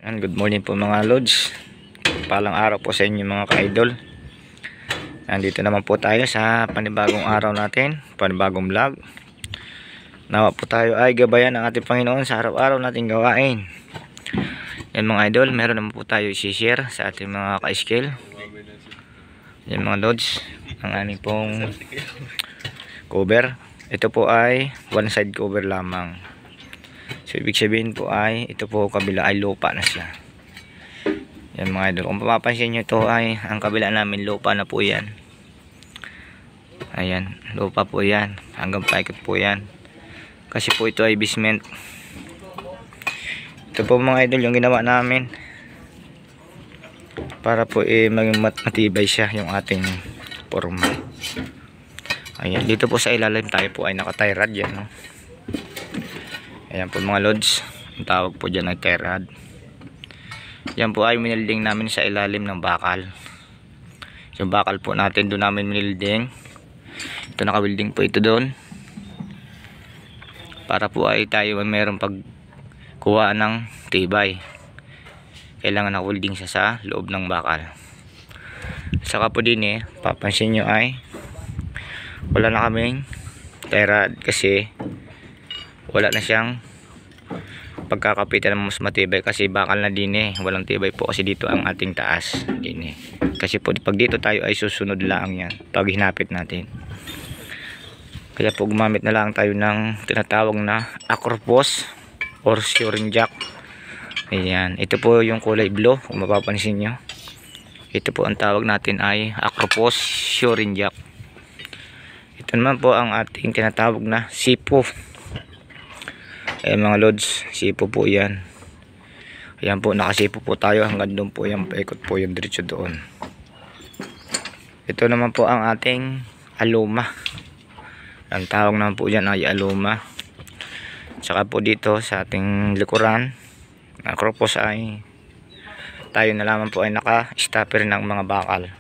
Good morning po mga lods. Palang araw po sa inyo mga ka-idol. Nandito naman po tayo sa panibagong araw natin, panibagong vlog. Nawa po tayo ay gabayan ng ating Panginoon sa araw-araw nating gawain. Yan mga idol, meron naman po tayo i-share sa ating mga ka-skill. Yan mga lods, ang aming pong cover. Ito po ay one side cover lamang. So ibig sabihin po ay ito po kabila ay lupa na siya. Yan mga idol, kung mapapansin nyo, ito ay ang kabila namin lupa na po yan. Ayan, lupa po yan, hanggang paikot po yan, kasi po ito ay basement. Ito po mga idol yung ginawa namin para po maging matibay siya yung ating forma. Ayan, dito po sa ilalim tayo po ay naka-tie rod yan, no? Ayan po mga lods, ang tawag po dyan ay tie rod. Yan po ay minilding namin sa ilalim ng bakal. Yung bakal po natin doon namin minilding. Ito naka-welding po ito doon, para po ay tayo ay mayroong pagkuha ng tibay. Kailangan naka-welding siya sa loob ng bakal. Saka po din papansin nyo ay wala na kaming tie rod kasi wala na siyang pagkakapitan na mas matibay, kasi bakal na din walang tibay po kasi dito ang ating taas din kasi po pag dito tayo ay susunod lang yan pag hinapit natin. Kaya po gumamit na lang tayo ng tinatawag na acropos or shoring jack. Ayan, ito po yung kulay blue kung mapapansin nyo. Ito po ang tawag natin ay acropos shoring jack. Ito naman po ang ating tinatawag na sipo. Ayan mga lods, sipo po yan. Ayan po, nakasipo po tayo hanggang doon po yan, paikot po yung diretso doon. Ito naman po ang ating aluma. Ang tawag naman po dyan ay aluma. Saka po dito sa ating likuran na acropos ay tayo na lamang po ay naka-stopper ng mga bakal.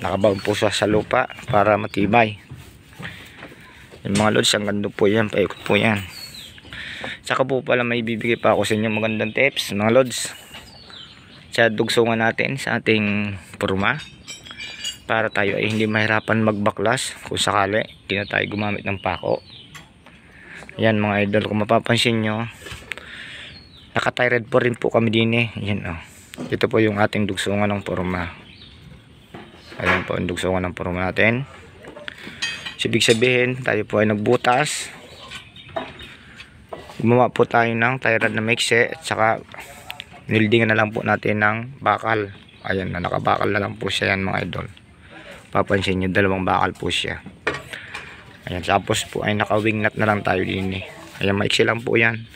Nakabaon po sa lupa para matibay. Yung mga lods, hanggang doon po yan, paikot po yan. Saka po pala may bibigay pa ako sa inyo magandang tips mga lods sa dugsungan natin sa ating forma, para tayo ay hindi mahirapan magbaklas kung sakali hindi na tayo gumamit ng pako. Yan mga idol, kung mapapansin nyo, naka-tie-rod po rin po kami din Yan ito po yung ating dugsungan ng forma. Ayan po ang dugsungan ng forma natin. So, ibig sabihin tayo po ay nagbutas, gumawa po tayo ng tie rod na maiksi, at saka nildingan na lang po natin ng bakal. Ayan na, nakabakal na lang po siya yan mga idol. Papansin nyo, dalawang bakal po siya. Ayan, tapos po ay naka-wing nut na lang tayo din Ayan, maiksi lang po yan.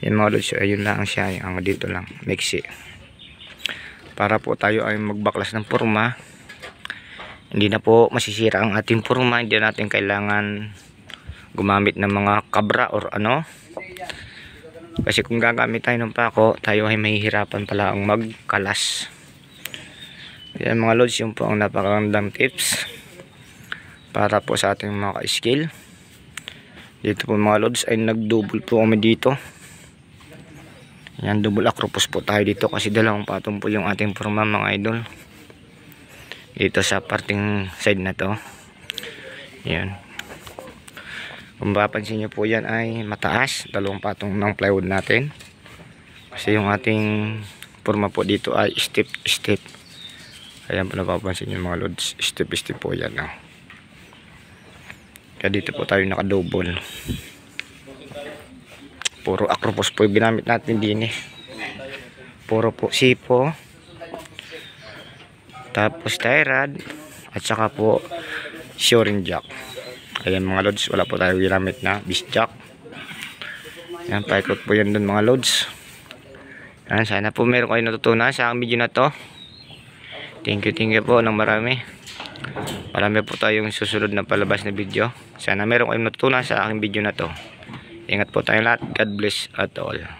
Yan mga lods, ayun lang siya, ang dito lang, maiksi. Para po tayo ay magbaklas ng forma, hindi na po masisira ang ating forma, hindi natin kailangan gumamit ng mga kabra or ano. Kasi kung gagamit tayo ng pako, tayo ay mahihirapan pala ang magkalas. Yan mga lods, yung po ang napakagandang tips para po sa ating mga ka-skill. Dito po mga lods ay nag-double po kami dito. Yan, double acropos po tayo dito kasi dalawang patong po yung ating forma mga idol. Dito sa parting side na to. Yan. Kung mapapansin nyo po yan ay mataas, dalawang patong ng plywood natin. Kasi yung ating forma po dito ay step. Ayan po napapansin nyo mga lods, step po yan. Kaya dito po tayo naka-double. Puro acropos po yung ginamit natin din Puro po sipo. Tapos tie rod. At saka po shoring jack. Ayan mga lods, wala po tayo ginamit na bis jack. Ayan, paikot po yan dun mga lods. Ayan, sana po meron kayo natutunan sa video na to. Thank you po ng marami. Marami po tayong susunod na palabas na video. Sana meron kayong natutunan sa aking video na to. Ingat po tayong lahat. God bless at all.